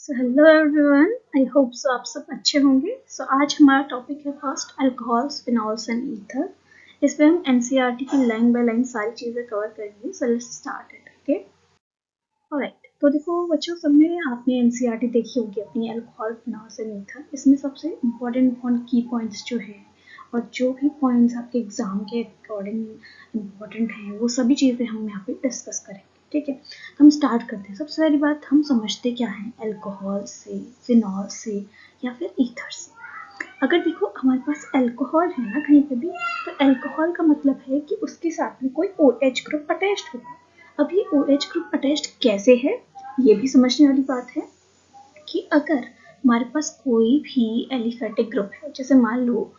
Hello everyone, I hope so आप सब अच्छे होंगे। आज हमारा टॉपिक है first alcohols, phenols and ether. इसमें हम एनसीईआरटी की लाइन बाय लाइन सारी चीज़ें कवर करेंगे। So let's start it. Okay, alright. तो देखो बच्चों, सबने आपने एनसीईआरटी देखी होगी अपनी, अल्कोहल, फिनॉल्स एंड ईथर। इसमें सबसे इम्पोर्टेंट की पॉइंट्स जो है और जो भी पॉइंट्स आपके एग्जाम के अकॉर्डिंग इम्पोर्टेंट हैं, वो सभी चीज़ें हम यहाँ पे डिस्कस करेंगे। ठीक है, हम स्टार्ट करते हैं। सबसे पहली बात, हम समझते क्या है अल्कोहल से, फिनॉल से या फिर ईथर से। अगर देखो हमारे पास अल्कोहल है ना कहीं पे भी, तो अल्कोहल का मतलब है कि उसके साथ में कोई OH ग्रुप अटैच्ड होगा। अब ये OH ग्रुप अटैच्ड कैसे है, ये भी समझने वाली बात है कि अगर हमारे पास कोई भी एलिफेटिक ग्रुप है, जैसे मान लो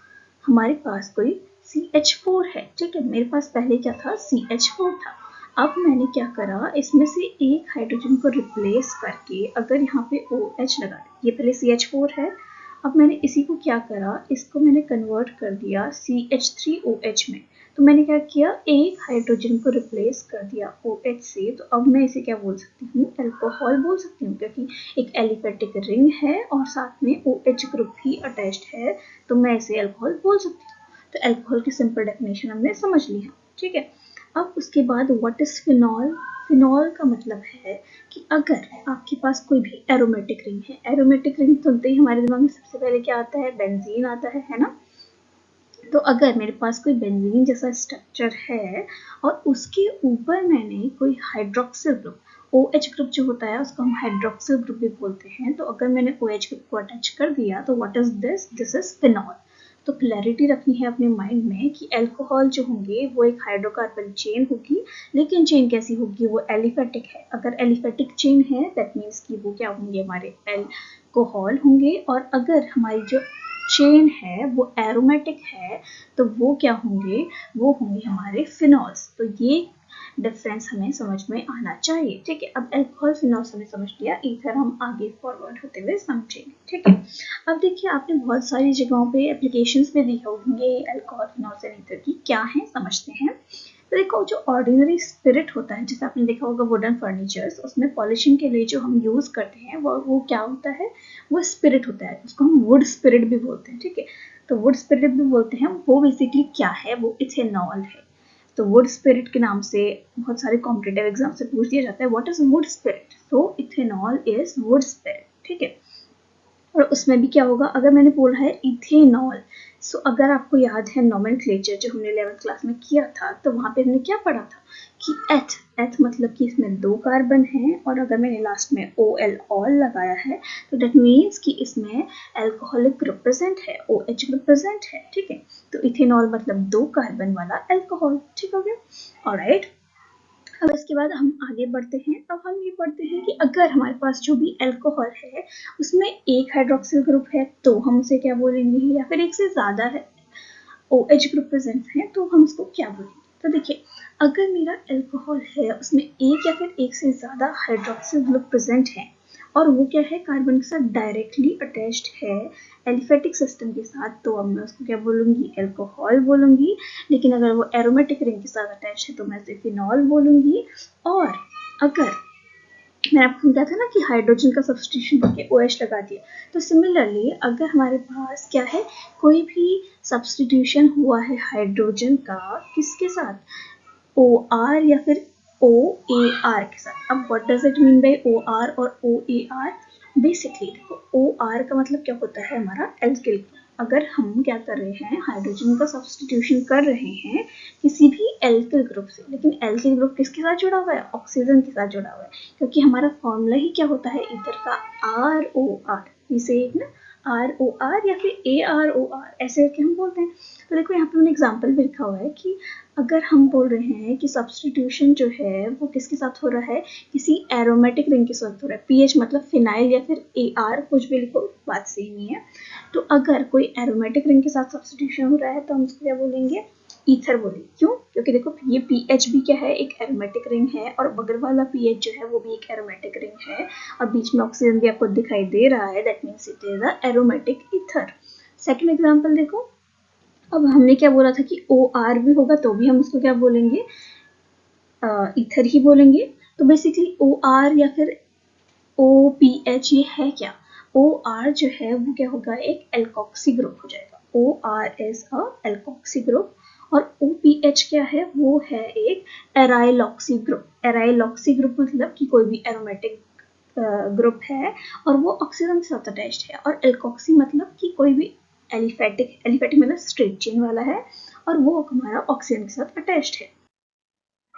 हमारे पास कोई CH4 है। ठीक है, मेरे पास पहले क्या था, CH4 था। अब मैंने क्या करा, इसमें से एक हाइड्रोजन को रिप्लेस करके अगर यहाँ पे OH लगा, ये पहले CH4 है, अब मैंने इसी को क्या करा, इसको मैंने कन्वर्ट कर दिया CH3OH में। तो मैंने क्या किया, एक हाइड्रोजन को रिप्लेस कर दिया OH से। तो अब मैं इसे क्या बोल सकती हूँ, अल्कोहल बोल सकती हूँ, क्योंकि एक एलिफेटिक रिंग है और साथ में OH ग्रुप भी अटैच्ड है, तो मैं इसे अल्कोहल बोल सकती हूँ। तो अल्कोहल की सिंपल डेफिनेशन हमने समझ ली है। ठीक है, अब उसके बाद व्हाट इज फिनॉल। फिनॉल का मतलब है कि अगर आपके पास कोई भी एरोमेटिक रिंग है, एरोमेटिक रिंग सुनते ही हमारे दिमाग में सबसे पहले क्या आता है, बेंजीन आता है ना। तो अगर मेरे पास कोई बेंजीन जैसा स्ट्रक्चर है और उसके ऊपर मैंने कोई हाइड्रोक्सिल ग्रुप, OH ग्रुप जो होता है उसको हम हाइड्रोक्सिल ग्रुप भी बोलते हैं, तो अगर मैंने OH ग्रुप को अटैच कर दिया तो what is this, this is phenol. तो क्लैरिटी रखनी है अपने माइंड में कि अल्कोहल जो होंगे वो एक हाइड्रोकार्बन चेन होगी, लेकिन चेन कैसी होगी, वो एलिफेटिक है। अगर एलिफेटिक चेन है दैट मीन्स कि वो क्या होंगे, हमारे अल्कोहल होंगे। और अगर हमारी जो चेन है वो एरोमेटिक है तो वो क्या होंगे, वो होंगे हमारे फिनॉल्स। तो ये डिफरेंस हमें समझ में आना चाहिए। ठीक है, अब अल्कोहल, फिनॉल्स हमने समझ लिया, ईथर हम आगे फॉरवर्ड होते हुए समझेंगे। ठीक है, अब देखिए आपने बहुत सारी जगहों पे एप्लीकेशंस में देखे होंगे अल्कोहल, फिनॉल्स एंड ईथर की क्या है, समझते हैं। तो देखो जो ऑर्डिनरी स्पिरिट होता है, जैसे आपने देखा होगा वुडन फर्नीचर्स, उसमें पॉलिशिंग के लिए जो हम यूज करते हैं वो क्या होता है, वो स्पिरिट होता है, उसको हम वुड स्पिरिट भी बोलते हैं। ठीक है, तो वुड स्पिरिट भी बोलते हैं। वो बेसिकली क्या है, वो इथेनॉल है। तो वुड स्पिरिट के नाम से बहुत सारे कॉम्पिटेटिव एग्जाम से पूछ दिया जाता है, व्हाट इज वुड स्पिरिट। तो इथेनॉल इज वुड स्पिरिट। ठीक है, और उसमें भी क्या होगा, अगर मैंने बोला है इथेनॉल, सो अगर आपको याद है नोमेनक्लेचर जो हमने 11th क्लास में किया था, तो वहां पे हमने क्या पढ़ा था कि एथ मतलब कि इसमें 2 कार्बन हैं, और अगर मैंने लास्ट में OL ऑल लगाया है तो दैट मीन्स कि इसमें अल्कोहलिक ग्रुप प्रेजेंट है, OH ग्रुप प्रेजेंट है। ठीक है, तो इथेनॉल मतलब 2 कार्बन वाला अल्कोहल। ठीक हो गया, ऑलराइट। अब इसके बाद हम आगे बढ़ते हैं। अब हम ये पढ़ते हैं कि अगर हमारे पास जो भी अल्कोहल है उसमें एक हाइड्रोक्सिल ग्रुप है तो हम उसे क्या बोलेंगे, या फिर एक से ज्यादा है OH ग्रुप प्रेजेंट है तो हम उसको क्या बोलेंगे। तो देखिए, अगर मेरा अल्कोहल है उसमें एक या फिर एक से ज्यादा हाइड्रोक्सिल ग्रुप प्रेजेंट है और वो क्या है, कार्बन के साथ डायरेक्टली अटैच्ड है एलिफेटिक सिस्टम के साथ, तो अब मैं उसको क्या बोलूंगी, अल्कोहल बोलूंगी। लेकिन अगर वो एरोमेटिक रिंग के साथ अटैच है तो मैं उसे फिनॉल बोलूंगी। और अगर मैंने आपको बताया था ना कि हाइड्रोजन का सब्स्टिट्यूशन करके OH लगा दिया, तो सिमिलरली अगर हमारे पास क्या है, कोई भी सब्स्टिट्यूशन हुआ है हाइड्रोजन का किसके साथ, OR या फिर OAR के साथ। अब what does it mean by OR और OAR, बेसिकली देखो OR का मतलब क्या होता है, हमारा एल्किल। अगर हम क्या कर रहे हैं, हाइड्रोजन का सब्स्टिट्यूशन कर रहे हैं किसी भी एल्किल ग्रुप से, लेकिन एल्किल ग्रुप किसके साथ जुड़ा हुआ है, ऑक्सीजन के साथ जुड़ा हुआ है, क्योंकि हमारा फॉर्मूला ही क्या होता है ईथर का, ROR। इसे एक ना ROR या फिर AROR ऐसे करके हम बोलते हैं। तो देखो यहाँ पे मैंने एग्जाम्पल भी लिखा हुआ है कि अगर हम बोल रहे हैं कि सब्स्टिट्यूशन जो है वो किसके साथ हो रहा है, किसी एरोमेटिक रिंग के साथ हो रहा है, पीएच मतलब फिनाइल या फिर AR, कुछ भी लिखो बात सही नहीं है। तो अगर कोई एरोमेटिक रिंग के साथ सब्स्टिट्यूशन हो रहा है तो हम उसको क्या बोलेंगे, ईथर बोलेंगे। क्यों, क्योंकि देखो ये पीएच भी क्या है, एक एरोमेटिक रिंग है, और बगल वाला पीएच जो है वो भी एक एरोमेटिक रिंग है, और बीच में ऑक्सीजन भी आपको दिखाई दे रहा है, that means it is a aromatic ether. Second example देखो, अब हमने क्या बोला था कि OR भी होगा तो भी हम उसको क्या बोलेंगे, ईथर ही बोलेंगे। तो बेसिकली OR या फिर OPH ये है क्या? OR जो है वो क्या होगा, एक एल्कोक्सी ग्रुप हो जाएगा। OR is a alkoxy group और OPH क्या है, वो है एक एराइलॉक्सी ग्रुप। एराइलॉक्सी ग्रुप मतलब कि कोई भी एरोमेटिक ग्रुप है और वो ऑक्सीजन के साथ अटैच्ड है, और एल्कोक्सी मतलब कि कोई भी एलिफेटिक मतलब स्ट्रेट चेन वाला है और वो हमारा ऑक्सीजन के साथ अटैच्ड है।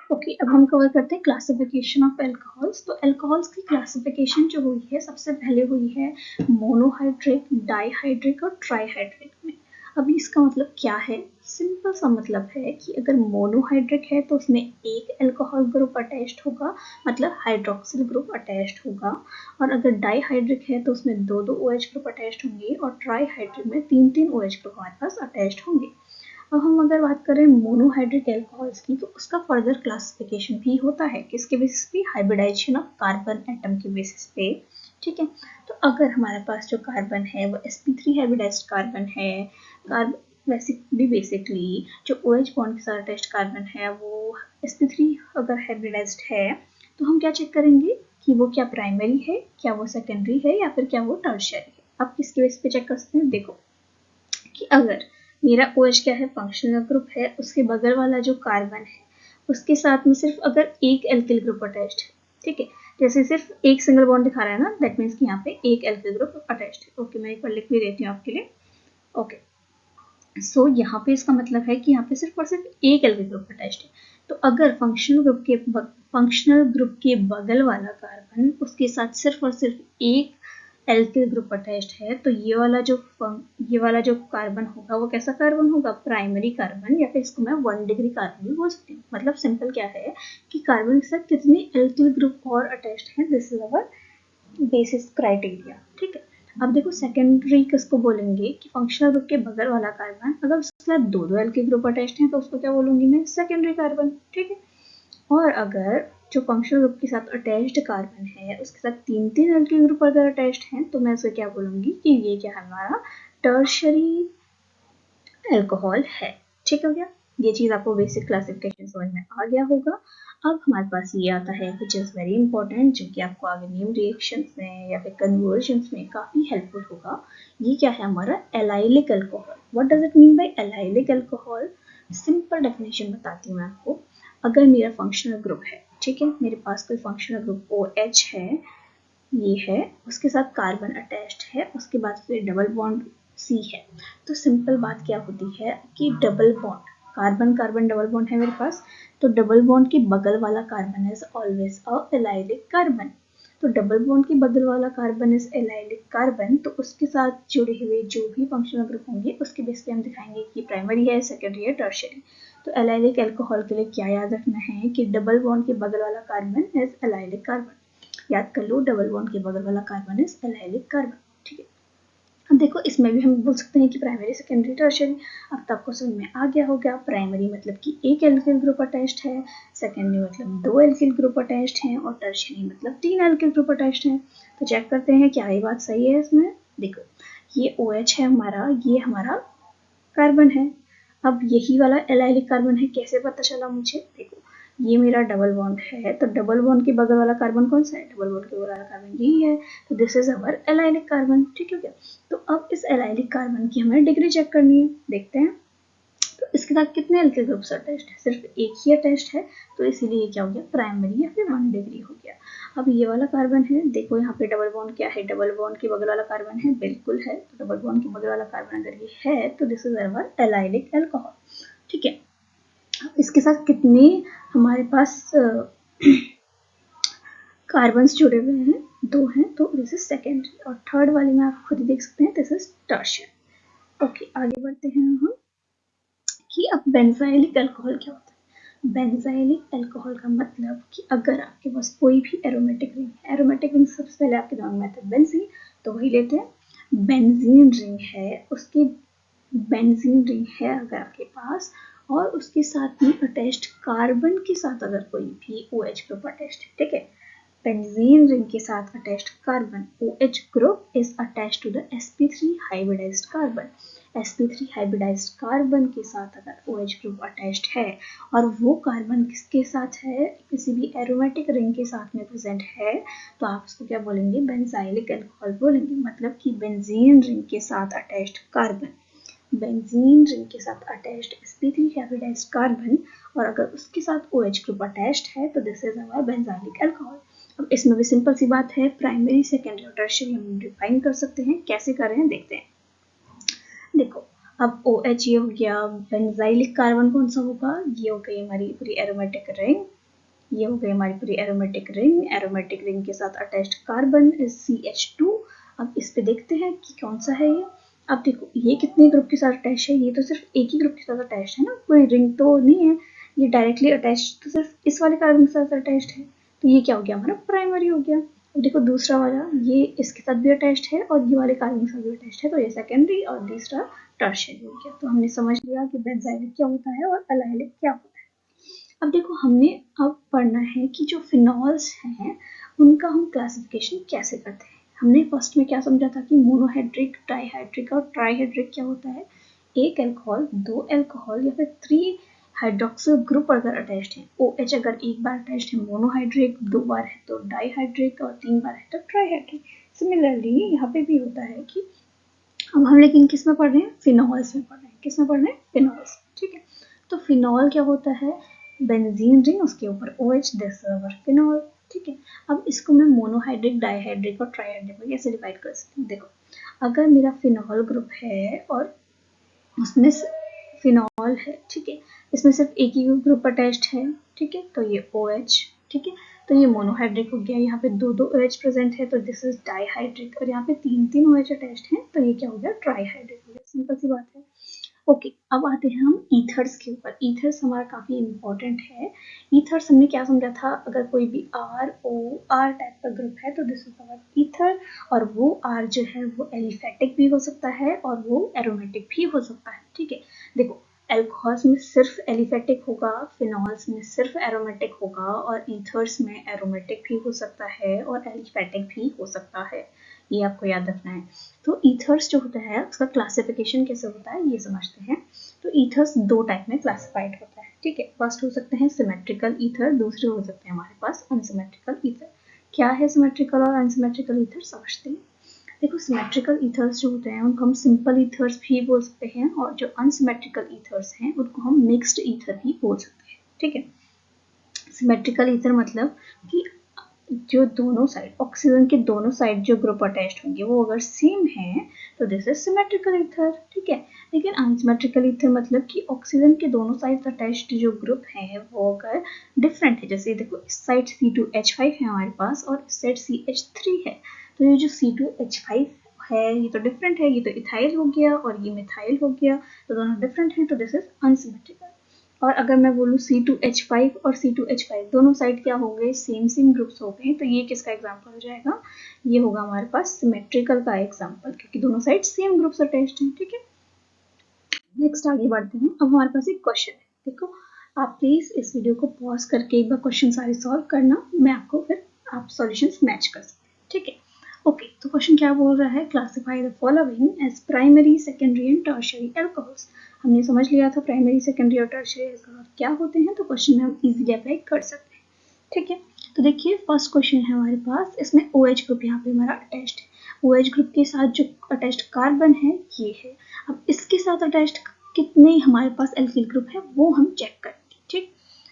ओके, अब हम कवर करते हैं क्लासिफिकेशन ऑफ अल्कोहल्स। तो अल्कोहल्स की क्लासिफिकेशन जो हुई है सबसे पहले हुई है मोनोहाइड्रिक, डाइहाइड्रिक और ट्राइहाइड्रिक में। अभी इसका मतलब क्या है? सिंपल सा मतलब है कि अगर मोनोहाइड्रिक है तो उसमें एक अल्कोहल ग्रुप अटैच्ड होगा, मतलब हाइड्रोक्सिल ग्रुप अटैच्ड होगा, और अगर डाइहाइड्रिक है तो उसमें दो दो OH ग्रुप अटैच्ड होंगे, और ट्राइहाइड्रिक में तीन तीन OH ग्रुप हमारे पास अटैच्ड होंगे। अब हम अगर बात करें मोनोहाइड्रिक अल्कोहल्स की, तो उसका फर्दर क्लासिफिकेशन भी होता है किसके बेसिस पे? हाइब्रिडाइजेशन ऑफ कार्बन एटम के बेसिस पे। ठीक है, तो अगर हमारे पास जो कार्बन है वो sp3 हाइब्रिडाइज्ड कार्बन है, वैसे भी बेसिकली जो OH बॉन्ड के साथ अटैच्ड कार्बन है वो sp3 अगर हाइब्रिडाइज्ड है, तो हम क्या चेक करेंगे कि वो क्या प्राइमरी है, क्या वो सेकेंडरी है, या फिर क्या वो टर्शियरी है। अब किसके बेसिस पे चेक कर सकते हैं? देखो कि अगर मेरा OH क्या है, फंक्शनल ग्रुप है, उसके बगल वाला जो कार्बन है उसके साथ में सिर्फ अगर एक एल्किल ग्रुप अटैच्ड है, ठीक है, जैसे सिर्फ एक सिंगल बॉन्ड दिखा रहा है ना, दैट मीन्स कि यहाँ पे एक एल्किल ग्रुप अटैच्ड है। ओके, मैं एक बार लिख भी देती हूँ आपके लिए। ओके, सो यहाँ पे इसका मतलब है कि यहाँ पे सिर्फ और सिर्फ एक एल्किल ग्रुप अटैच्ड है। तो अगर फंक्शनल ग्रुप के बगल वाला कार्बन उसके साथ सिर्फ और सिर्फ एक एल्किल ग्रुप अटैच्ड है, तो ये वाला जो कार्बन होगा वो कैसा कार्बन होगा? प्राइमरी कार्बन, या फिर इसको मैं 1 डिग्री कार्बन भी बोल सकती हूँ। मतलब सिंपल क्या है कि कार्बन के साथ कितने एल्किल ग्रुप और अटैच्ड हैं, this is our basis criteria. ठीक है, अब देखो सेकेंडरी किसको बोलेंगे कि फंक्शनल ग्रुप के बगल वाला कार्बन अगर उसके साथ दो दो एल्किल ग्रुप अटैच्ड हैं तो उसको क्या बोलूंगी मैं? Secondary carbon. ठीक है, और अगर जो फंक्शनल ग्रुप के साथ अटैच्ड कार्बन है उसके साथ तीन तीन एल्किल ग्रुप अगर अटैच्ड हैं तो मैं उसे क्या बोलूंगी कि ये क्या है? हमारा टर्शरी अल्कोहल है। ठीक हो गया, ये चीज आपको बेसिक क्लासिफिकेशन समझ में आ गया होगा। अब हमारे पास ये आता है विच इज वेरी इंपॉर्टेंट, जो कि आपको आगे न्यू रिएक्शंस में या फिर कन्वर्जन्स में काफी हेल्पफुल होगा। ये क्या है? हमारा allylic alcohol. What does it mean by allylic alcohol? Simple definition बताती हूँ मैं आपको। अगर मेरा फंक्शनल ग्रुप है, ठीक है, मेरे पास कोई फंक्शनल ग्रुप OH है, ये है, उसके साथ कार्बन अटैच्ड है, उसके बाद फिर डबल बॉन्ड C है, तो सिंपल बात क्या होती है कि double bond, carbon carbon double bond है मेरे पास, तो डबल बॉन्ड के बगल वाला carbon is always a allylic carbon. तो डबल बॉन्ड के बगल वाला कार्बन इज एलाइलिक कार्बन, तो उसके साथ जुड़े हुए जो भी फंक्शनल ग्रुप होंगे उसके बेस पे हम दिखाएंगे कि प्राइमरी है, सेकेंडरी है, टर्शियरी। तो एलाइलिक अल्कोहल के लिए क्या याद रखना है कि डबल बॉन्ड के बगल वाला कार्बन इज एलाइलिक कार्बन। याद कर लो, डबल बॉन्ड के बगल वाला कार्बन इज एलाइलिक कार्बन। ठीक है, अब देखो इसमें भी हम बोल सकते हैं कि प्राइमरी, सेकेंडरी, टर्शियरी। अब तो आपको समझ में आ गया होगा, प्राइमरी मतलब कि एक एल्किल ग्रुप अटैच्ड है, सेकेंडरी मतलब दो एल्किल ग्रुप अटैच्ड हैं, और टर्शियरी मतलब तीन एल्किल ग्रुप अटैच्ड हैं। तो चेक करते हैं क्या ये बात सही है इसमें। देखो ये OH है हमारा, ये हमारा कार्बन है। अब यही वाला एलाइलिक कार्बन है, कैसे पता चला मुझे? देखो ये मेरा डबल बॉन्ड है, तो डबल बॉन्ड के बगल वाला कार्बन कौन सा है? डबल बॉन्ड के बगल वाला कार्बन यही है, तो this is our allylic carbon. ठीक है क्या? तो अब इस एलाइलिक कार्बन की हमें डिग्री चेक करनी है, देखते हैं। तो इसके साथ कितने एल्किल ग्रुप्स अटैच्ड है? सिर्फ एक ही अटैच्ड है, तो इसीलिए क्या हो गया? प्राइमरी या फिर 1 डिग्री हो गया। अब ये वाला कार्बन है, देखो यहाँ पे डबल बॉन्ड क्या है? डबल बॉन्ड के बगल वाला कार्बन है, बिल्कुल है, तो डबल बॉन्ड के बगल वाला कार्बन अगर ये है तो this is our allylic alcohol. ठीक है, इसके साथ कितने हमारे पास कार्बन्स जुड़े हुए हैं? दो हैं, तो दिस इज सेकेंडरी, और थर्ड वाले में आप खुद ही देख सकते हैं, दिस इज टर्शियरी। ओके, आगे बढ़ते हैं हम कि अब बेंजाइलिक अल्कोहल क्या होता है। बेंजाइलिक अल्कोहल का मतलब कि अगर आपके पास कोई भी एरोमेटिक रिंग है, एरोमेटिक रिंग सबसे पहले आपके दिमाग में आता है बेंजीन, तो वही लेते हैं। बेंजीन रिंग है, उसकी बेंजीन रिंग है अगर आपके पास, और उसके साथ में अटैच्ड कार्बन के साथ अगर कोई भी OH ग्रुप अटैच्ड है, ठीक है, बेंजीन रिंग के साथ attached carbon OH group is attached to the sp3 hybridized carbon. sp3 hybridized carbon के साथ अगर OH ग्रुप अटैच्ड है और वो कार्बन किसके साथ है, किसी भी एरोमेटिक रिंग के साथ में प्रेजेंट है, तो आप उसको क्या बोलेंगे, बेंजाइलिक अल्कोहल बोलेंगे। मतलब कि बेंजीन रिंग के साथ अटैच्ड कार्बन, बेंजीन रिंग के साथ अटैच्ड sp3 हाइब्रिडाइज्ड कार्बन और अगर उसके साथ OH ग्रुप अटैच्ड है तो this is our benzylic alcohol. अब इसमें भी सिंपल सी बात है, प्राइमरी सेकेंडरी और टर्शियरी हम डिफाइन कर सकते हैं। कैसे कर रहे हैं देखते हैं। देखो अब OH ये हो गया, बेंजाइलिक कार्बन कौन सा होगा, ये हो गई हमारी पूरी एरोमेटिक रिंग, ये हो गई हमारी पूरी एरोमेटिक रिंग। एरोमेटिक रिंग के साथ अटैच्ड कार्बन इज CH2। अब इस पे देखते हैं कि कौन सा है ये। अब देखो ये कितने ग्रुप के साथ अटैच है, ये तो सिर्फ एक ही ग्रुप के साथ अटैच है ना, कोई रिंग तो नहीं है, ये डायरेक्टली अटैच तो सिर्फ इस वाले कार्बन के साथ अटैच्ड है, तो ये क्या हो गया हमारा प्राइमरी हो गया। अब देखो दूसरा वाला, ये इसके साथ भी अटैच्ड है और ये वाले कार्बन के साथ भी अटैच्ड है, तो ये सेकेंडरी और तीसरा टर्शियरी हो गया। तो हमने समझ लिया कि बेंजाइलिक क्या होता है और एलाइलिक क्या होता है। अब देखो हमने अब पढ़ना है कि जो फिनॉल्स हैं उनका हम क्लासिफिकेशन कैसे करते हैं। हमने फर्स्ट में क्या समझा था कि मोनोहाइड्रिक, डाइहाइड्रिक और ट्राइहाइड्रिक क्या होता है, एक अल्कोहल, दो अल्कोहल या फिर 3 हाइड्रोक्सिल ग्रुप अगर अटैच्ड है। OH अगर एक बार अटैच्ड है मोनोहाइड्रिक, दो बार है तो डाइहाइड्रिक और 3 बार है तो ट्राइहाइड्रिक। सिमिलरली यहाँ पे भी होता है कि अब हम लेकिन किस में पढ़ रहे हैं, फिनॉल्स में पढ़ रहे हैं। किस में पढ़ रहे हैं, फिनॉल्स। ठीक है, तो फिनॉल क्या होता है, बेंजीन रिंग उसके ऊपर OH, दिस फिनॉल। ठीक है, अब इसको मैं मोनोहाइड्रिक, डाइहाइड्रिक और ट्राइहाइड्रिक में कैसे डिवाइड कर सकती हूँ। देखो अगर मेरा फिनॉल ग्रुप है और उसमें फिनॉल है, ठीक है, इसमें सिर्फ एक ही ग्रुप अटैच्ड है, ठीक है, तो ये OH, ठीक है, तो ये मोनोहाइड्रिक हो गया। यहाँ पे दो दो OH प्रेजेंट है तो दिस इज डाइहाइड्रिक, और यहाँ पे तीन तीन OH अटैच्ड है तो ये क्या हो गया, ट्राइहाइड्रिक हो गया। सिंपल सी बात है। ओके, अब आते हैं हम ईथर्स के ऊपर। ईथर्स हमारा काफी इंपॉर्टेंट है। ईथर्स हमने क्या समझा था, अगर कोई भी R टाइप का ग्रुप है तो दिस इज अवर ईथर, और वो R जो है वो एलिफेटिक भी हो सकता है और वो एरोमेटिक भी हो सकता है। ठीक है, देखो अल्कोहल्स में सिर्फ एलिफेटिक होगा, फिनॉल्स में सिर्फ एरोमेटिक होगा, और ईथर्स में एरोमेटिक भी हो सकता है और एलिफेटिक भी हो सकता है। ये आपको याद रखना है। तो ईथर्स जो होता है उसका क्लासिफिकेशन कैसे होता है ये समझते हैं। तो ईथर्स दो टाइप में क्लासिफाइड होता है। ठीक है, फर्स्ट हो सकते हैं सिमेट्रिकल ईथर, दूसरे हो सकते हैं हमारे पास अनसिमेट्रिकल ईथर। क्या है सिमेट्रिकल और अनसिमेट्रिकल ईथर समझते हैं। देखो सिमेट्रिकल ईथर्स जो होते हैं उनको हम सिंपल ईथर्स भी बोल सकते हैं, और जो अनसिमेट्रिकल ईथर्स हैं उनको हम मिक्स्ड ईथर भी बोल सकते हैं। ठीक है, सिमेट्रिकल ईथर मतलब कि जो दोनों साइड, ऑक्सीजन के दोनों साइड जो ग्रुप अटैच्ड होंगे वो अगर सेम है तो दिस इज सिमेट्रिकल ईथर। ठीक है, लेकिन अनसिमेट्रिकल ईथर मतलब कि ऑक्सीजन के दोनों साइड अटैच्ड जो ग्रुप है वो अगर डिफरेंट है, जैसे देखो इस साइड C2H5 है हमारे पास और इस साइड CH3 है, तो ये जो C2H5 है ये तो डिफरेंट है, ये तो इथाइल हो गया और ये मिथाइल हो गया, तो दोनों डिफरेंट हैं तो दिस इज अनसिमेट्रिकल। और अगर मैं बोलूँ C2H5 और C2H5 दोनों साइड क्या हो गए, सेम सेम ग्रुप्स हो गए, तो ये किसका एग्जांपल हो जाएगा, ये होगा हमारे पास सिमेट्रिकल का एग्जांपल, क्योंकि दोनों साइड सेम ग्रुप्स अटैच्ड हैं। ठीक है, नेक्स्ट आगे बढ़ते हैं। अब हमारे पास एक क्वेश्चन है, देखो आप प्लीज इस वीडियो को पॉज करके एक बार क्वेश्चन सारे सॉल्व करना, मैं आपको फिर आप सॉल्यूशंस मैच कर सकते हैं। ठीक है, ओके, तो क्वेश्चन क्या बोल रहा है, classify the following as primary, secondary and tertiary alcohols. हमने समझ लिया था प्राइमरी, सेकेंडरी और टर्शियरी अल्कोहल क्या होते हैं, तो क्वेश्चन में हम इजीली अप्लाई कर सकते हैं। ठीक है, तो देखिए फर्स्ट क्वेश्चन है हमारे पास, इसमें OH ग्रुप यहाँ पे हमारा अटैच्ड है। OH ग्रुप के साथ जो अटैच्ड कार्बन है ये है। अब इसके साथ अटैच्ड कितने हमारे पास एल्किल ग्रुप है वो हम चेक करेंगे। ठीक,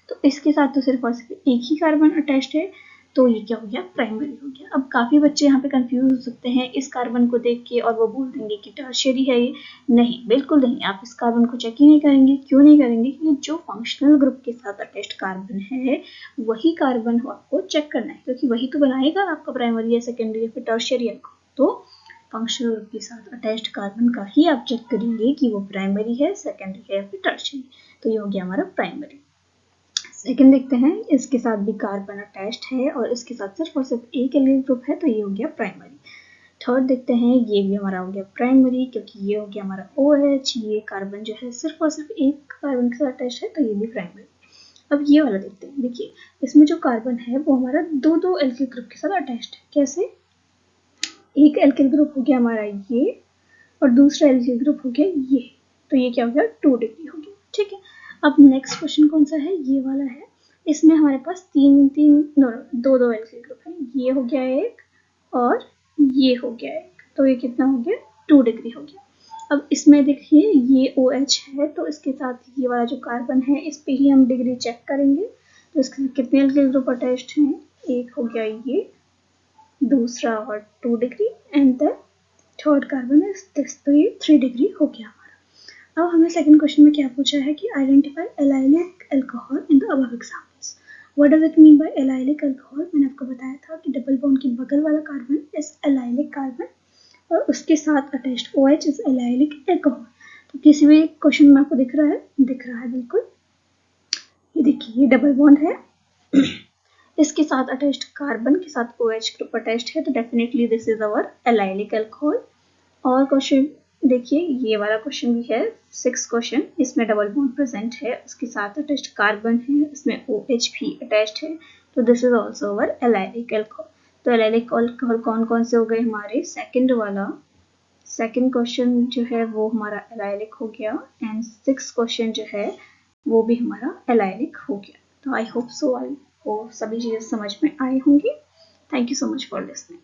तो इसके साथ तो सिर्फ और सिर्फ एक ही कार्बन अटैच्ड है, तो ये क्या हो गया, प्राइमरी हो गया। अब काफी बच्चे यहाँ पे कंफ्यूज हो सकते हैं इस कार्बन को देख के और वो बोल देंगे कि टर्शियरी है ये। नहीं, बिल्कुल नहीं, आप इस कार्बन को चेक ही नहीं करेंगे। क्यों नहीं करेंगे, क्योंकि जो फंक्शनल ग्रुप के साथ अटैच्ड कार्बन है वही कार्बन आपको चेक करना है, क्योंकि वही तो बनाएगा आपका प्राइमरी या सेकेंडरी या फिर टर्शियरी। तो फंक्शनल ग्रुप के साथ अटैच्ड कार्बन का ही आप चेक करेंगे कि वो प्राइमरी है, सेकेंडरी है या फिर टर्शियरी। तो ये हो गया हमारा प्राइमरी। सेकेंड देखते हैं, इसके साथ भी कार्बन अटैच्ड है और इसके साथ सिर्फ और सिर्फ एक एल्किल ग्रुप है, तो ये हो गया प्राइमरी। थर्ड देखते हैं, ये भी हमारा हो गया प्राइमरी, क्योंकि ये हो गया हमारा OH, ये कार्बन जो है सिर्फ और सिर्फ एक कार्बन के साथ अटैच्ड है, तो ये भी प्राइमरी। अब ये वाला देखते हैं, देखिए इसमें जो कार्बन है वो हमारा दो दो एल्किल ग्रुप के साथ अटैच्ड है। कैसे, एक एल्किल ग्रुप हो गया हमारा ये, और दूसरा एल्किल ग्रुप हो गया ये, तो ये क्या हो गया 2 डिग्री हो गया। ठीक है, अब नेक्स्ट क्वेश्चन कौन सा है, ये वाला है। इसमें हमारे पास दो एल्किल ग्रुप है, ये हो गया एक और ये हो गया एक, तो ये कितना हो गया 2 डिग्री हो गया। अब इसमें देखिए ये OH है, तो इसके साथ ये वाला जो कार्बन है इस पे ही हम डिग्री चेक करेंगे। तो इसके कितने एल्किल ग्रुप अटैच्ड हैं, एक हो गया ये, दूसरा और 2 degree and the third carbon is this, तो ये 3 डिग्री हो गया हमारा। अब हमें सेकंड क्वेश्चन में क्या पूछा है कि identify allylic alcohol in the above examples. What does it mean by allylic alcohol, मैंने आपको बताया था कि डबल बॉन्ड के बगल वाला कार्बन इज एलाइलिक कार्बन और उसके साथ attached OH is allylic alcohol. तो किसी भी क्वेश्चन में आपको दिख रहा है बिल्कुल, ये देखिए ये डबल बॉन्ड है इसके साथ अटैच्ड कार्बन के साथ OH ग्रुप अटैच्ड है, तो definitely this is our allylic alcohol. और क्वेश्चन देखिए ये वाला क्वेश्चन भी है 6 क्वेश्चन, इसमें डबल बॉन्ड प्रेजेंट है, उसके साथ अटैच्ड कार्बन है, इसमें OH भी अटैच्ड है, तो this is also our allylic alcohol. तो एलाइलिक अल्कोहल कौन कौन से हो गए हमारे, सेकंड क्वेश्चन जो है वो हमारा एलाइलिक हो गया एंड 6 क्वेश्चन जो है वो भी हमारा एलाइलिक हो गया। तो आई होप सो, सभी चीजें समझ में आई होंगी। Thank you so much for listening.